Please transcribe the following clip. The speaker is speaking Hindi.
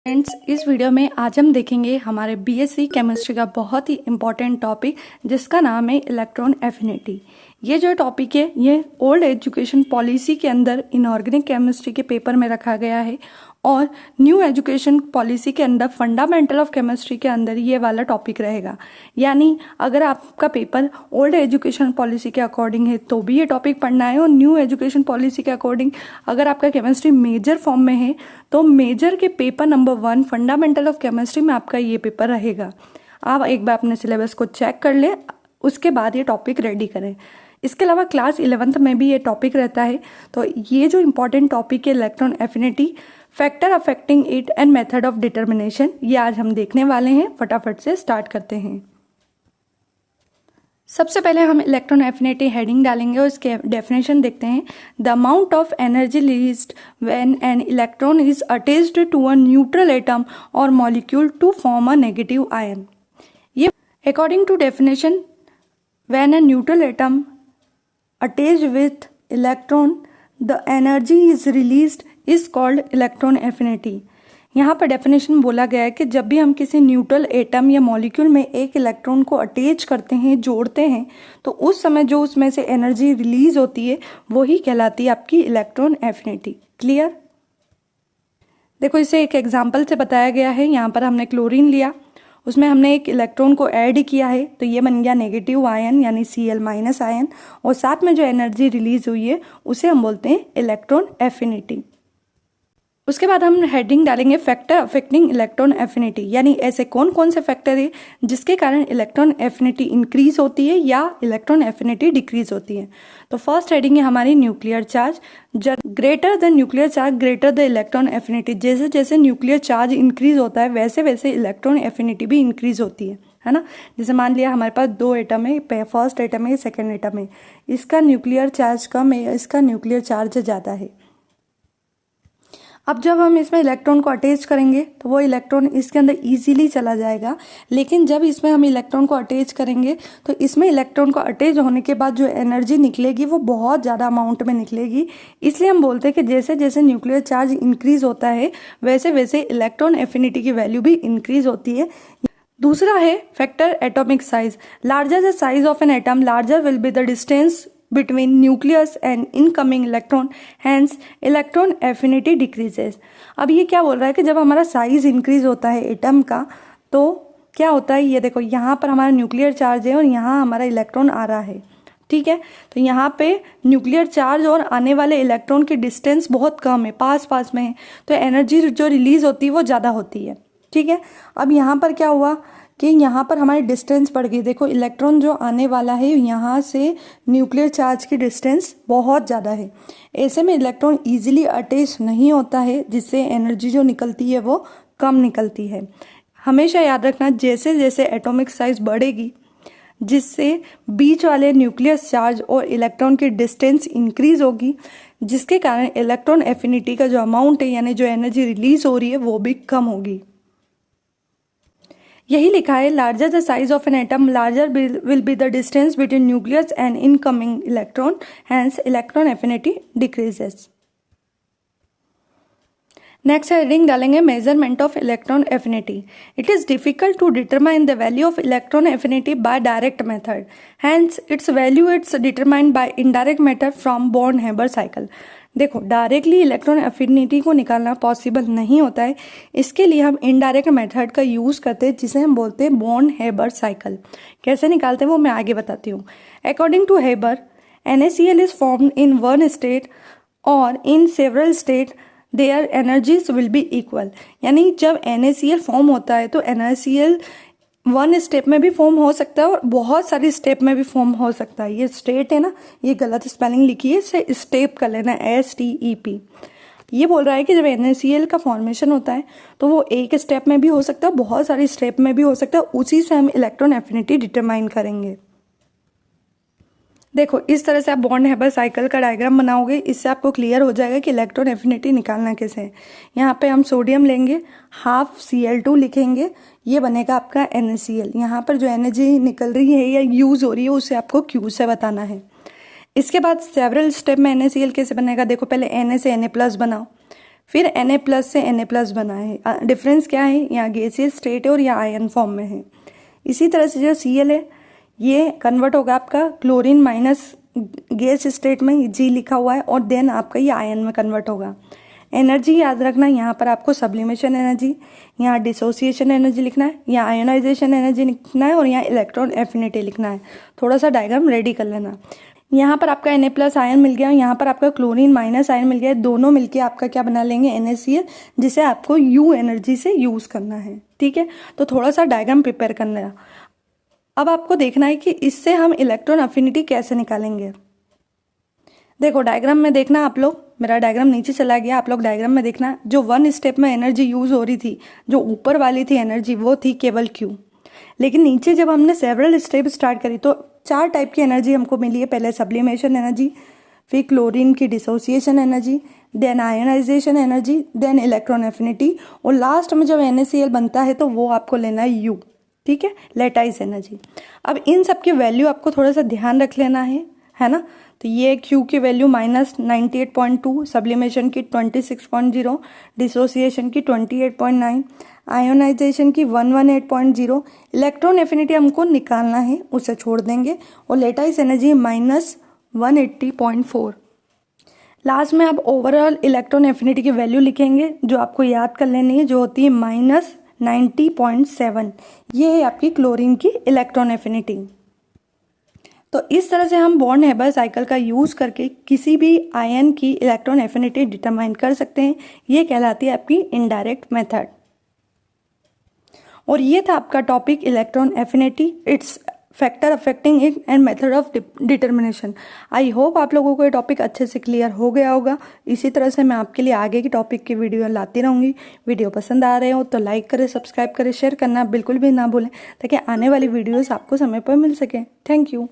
फ्रेंड्स, इस वीडियो में आज हम देखेंगे हमारे बीएससी केमिस्ट्री का बहुत ही इम्पॉर्टेंट टॉपिक जिसका नाम है इलेक्ट्रॉन एफिनिटी। ये जो टॉपिक है ये ओल्ड एजुकेशन पॉलिसी के अंदर इनऑर्गेनिक केमिस्ट्री के पेपर में रखा गया है और न्यू एजुकेशन पॉलिसी के अंदर फंडामेंटल ऑफ केमिस्ट्री के अंदर ये वाला टॉपिक रहेगा। यानी अगर आपका पेपर ओल्ड एजुकेशन पॉलिसी के अकॉर्डिंग है तो भी ये टॉपिक पढ़ना है, और न्यू एजुकेशन पॉलिसी के अकॉर्डिंग अगर आपका केमिस्ट्री मेजर फॉर्म में है तो मेजर के paper number 1 fundamental of chemistry में आपका ये पेपर रहेगा। आप एक बार अपने सिलेबस को चेक कर लें, उसके बाद ये टॉपिक रेडी करें। इसके अलावा क्लास 11th में भी ये टॉपिक रहता है। तो ये जो इम्पॉर्टेंट टॉपिक है electron affinity, factor affecting it and method of determination, ये आज हम देखने वाले हैं। फटाफट से स्टार्ट करते हैं। सबसे पहले हम इलेक्ट्रॉन एफिनिटी हेडिंग डालेंगे और इसके डेफिनेशन देखते हैं। The amount of energy released when an electron is attached to a neutral atom or molecule to form a negative ion. ये according to definition, when a neutral atom attached with electron the energy is released is called electron affinity। यहाँ पर डेफिनेशन बोला गया है कि जब भी हम किसी न्यूट्रल एटम या मॉलिक्यूल में एक इलेक्ट्रॉन को अटैच करते हैं, जोड़ते हैं, तो उस समय जो उसमें से एनर्जी रिलीज होती है वही कहलाती है आपकी इलेक्ट्रॉन एफिनिटी। क्लियर? देखो, इसे एक एग्जाम्पल से बताया गया है। यहाँ पर हमने क्लोरीन लिया, उसमें हमने एक इलेक्ट्रॉन को ऐड किया है तो ये बन गया नेगेटिव आयन यानी Cl- आयन, और साथ में जो एनर्जी रिलीज हुई है उसे हम बोलते हैं इलेक्ट्रॉन एफिनिटी। उसके बाद हम हेडिंग डालेंगे फैक्टर अफेक्टिंग इलेक्ट्रॉन एफिनिटी, यानी ऐसे कौन कौन से फैक्टर है जिसके कारण इलेक्ट्रॉन एफिनिटी इंक्रीज होती है या इलेक्ट्रॉन एफिनिटी डिक्रीज होती है। तो फर्स्ट हेडिंग है हमारी nuclear charge. Greater the nuclear charge greater the electron affinity. जैसे जैसे न्यूक्लियर चार्ज इंक्रीज होता है वैसे वैसे इलेक्ट्रॉन एफिनिटी भी इंक्रीज होती है ना। जैसे मान लिया हमारे पास 2 एटम है, फर्स्ट एटम है, सेकेंड एटम है, इसका न्यूक्लियर चार्ज कम है, इसका न्यूक्लियर चार्ज ज़्यादा है। अब जब हम इसमें इलेक्ट्रॉन को अटैच करेंगे तो वो इलेक्ट्रॉन इसके अंदर इजीली चला जाएगा, लेकिन जब इसमें हम इलेक्ट्रॉन को अटैच करेंगे तो इसमें इलेक्ट्रॉन को अटैच होने के बाद जो एनर्जी निकलेगी वो बहुत ज़्यादा अमाउंट में निकलेगी। इसलिए हम बोलते हैं कि जैसे जैसे न्यूक्लियर चार्ज इंक्रीज होता है वैसे वैसे इलेक्ट्रॉन एफिनिटी की वैल्यू भी इंक्रीज होती है। दूसरा है factor atomic size. Larger the size of an atom larger will be the distance between nucleus and incoming electron, hence electron affinity decreases। अब ये क्या बोल रहा है कि जब हमारा साइज इंक्रीज होता है एटम का तो क्या होता है, ये देखो यहाँ पर हमारा न्यूक्लियर चार्ज है और यहाँ हमारा इलेक्ट्रॉन आ रहा है, ठीक है। तो यहाँ पे न्यूक्लियर चार्ज और आने वाले इलेक्ट्रॉन की डिस्टेंस बहुत कम है, पास पास में है, तो एनर्जी जो रिलीज होती है वो ज़्यादा होती है, ठीक है। अब यहाँ पर क्या हुआ कि यहाँ पर हमारी डिस्टेंस बढ़ गई। देखो, इलेक्ट्रॉन जो आने वाला है यहाँ से न्यूक्लियर चार्ज की डिस्टेंस बहुत ज़्यादा है, ऐसे में इलेक्ट्रॉन इजीली अटैच नहीं होता है, जिससे एनर्जी जो निकलती है वो कम निकलती है। हमेशा याद रखना, जैसे जैसे एटॉमिक साइज बढ़ेगी जिससे बीच वाले न्यूक्लियर चार्ज और इलेक्ट्रॉन की डिस्टेंस इंक्रीज होगी, जिसके कारण इलेक्ट्रॉन एफिनिटी का जो अमाउंट है यानी जो एनर्जी रिलीज हो रही है वो भी कम होगी। यही लिखा है, larger the size of an atom larger will be the distance between nucleus and incoming electron, hence electron affinity decreases. Next heading डालेंगे measurement of electron affinity. It is difficult to determine the value of electron affinity by direct method, hence its value its determined by indirect method from Born Haber cycle. देखो, डायरेक्टली इलेक्ट्रॉन एफिनिटी को निकालना पॉसिबल नहीं होता है, इसके लिए हम इनडायरेक्ट मेथड का यूज़ करते हैं जिसे हम बोलते हैं बॉर्न-हेबर साइकिल। कैसे निकालते हैं वो मैं आगे बताती हूँ। According to Haber, NaCl is formed in one state or in several state their energies will be equal. यानी जब NaCl फॉर्म होता है तो NaCl 1 स्टेप में भी फॉर्म हो सकता है और बहुत सारी स्टेप में भी फॉर्म हो सकता है। ये स्टेट है ना, ये गलत स्पेलिंग लिखी है, इसे स्टेप कर लेना, STEP। ये बोल रहा है कि जब NaCl का फॉर्मेशन होता है तो वो एक स्टेप में भी हो सकता है, बहुत सारी स्टेप में भी हो सकता है, उसी से हम इलेक्ट्रॉन एफिनिटी डिटरमाइन करेंगे। देखो, इस तरह से आप बॉर्न-हेबर साइकिल का डायग्राम बनाओगे, इससे आपको क्लियर हो जाएगा कि इलेक्ट्रॉन एफिनिटी निकालना कैसे है। यहाँ पे हम सोडियम लेंगे, हाफ Cl2 लिखेंगे, ये बनेगा आपका NaCl। यहाँ पर जो एनर्जी निकल रही है या यूज हो रही है उसे आपको Q से बताना है। इसके बाद सेवरल स्टेप में NaCl कैसे बनेगा, देखो पहले Na से Na+ बनाओ, फिर Na+ से Na+ बना है। डिफरेंस क्या है, यहाँ गैसियस स्टेट है और यहाँ आयन फॉर्म में है। इसी तरह से जो Cl है ये कन्वर्ट होगा आपका क्लोरीन माइनस गैस स्टेट में, G लिखा हुआ है, और देन आपका ये आयन में कन्वर्ट होगा। एनर्जी याद रखना, यहाँ पर आपको सब्लिमेशन एनर्जी, यहाँ डिसोसिएशन एनर्जी लिखना है, यहाँ आयोनाइजेशन एनर्जी लिखना है और यहाँ इलेक्ट्रॉन एफिनिटी लिखना है। थोड़ा सा डायग्राम रेडी कर लेना। यहाँ पर आपका Na+ आयन मिल गया, यहाँ पर आपका क्लोरीन माइनस आयन मिल गया, दोनों मिलके आपका क्या बना लेंगे, NaCl, जिसे आपको U एनर्जी से यूज करना है। ठीक है, तो थोड़ा सा डायग्राम प्रिपेयर करना है। अब आपको देखना है कि इससे हम इलेक्ट्रॉन अफिनिटी कैसे निकालेंगे। देखो डायग्राम में देखना, आप लोग, मेरा डायग्राम नीचे चला गया, आप लोग डायग्राम में देखना। जो 1 स्टेप में एनर्जी यूज हो रही थी, जो ऊपर वाली थी एनर्जी, वो थी केवल Q। लेकिन नीचे जब हमने सेवरल स्टेप स्टार्ट करी तो 4 टाइप की एनर्जी हमको मिली है। पहले सब्लिमेशन एनर्जी, फिर क्लोरीन की dissociation energy, then ionisation energy, then electron affinity, और लास्ट में जब NaCl बनता है तो वो आपको लेना है U। ठीक है, लेटाइज एनर्जी। अब इन सब की वैल्यू आपको थोड़ा सा ध्यान रख लेना है ना। तो ये Q की वैल्यू -98.2, सब्लिमेशन की 26.0, डिसोसिएशन की 28.9, आयोनाइजेशन की 118.0, इलेक्ट्रॉन एफिनिटी हमको निकालना है, उसे छोड़ देंगे, और लेटाइज एनर्जी -180.4। लास्ट में आप ओवरऑल इलेक्ट्रॉन एफिनिटी की वैल्यू लिखेंगे, जो आपको याद कर लेनी है, जो होती है -90.7। ये है आपकी क्लोरीन की इलेक्ट्रॉन एफिनिटी। तो इस तरह से हम बॉर्न हेबर साइकिल का यूज करके किसी भी आयन की इलेक्ट्रॉन एफिनिटी डिटरमाइन कर सकते हैं। ये कहलाती है आपकी इनडायरेक्ट मेथड। और ये था आपका topic electron affinity, it's factor affecting it and method of determination. I hope आप लोगों को ये टॉपिक अच्छे से क्लियर हो गया होगा। इसी तरह से मैं आपके लिए आगे की टॉपिक की वीडियो लाती रहूंगी। वीडियो पसंद आ रहे हो तो लाइक करें, सब्सक्राइब करें, शेयर करना बिल्कुल भी ना भूलें, ताकि आने वाली वीडियोस आपको समय पर मिल सके। Thank you.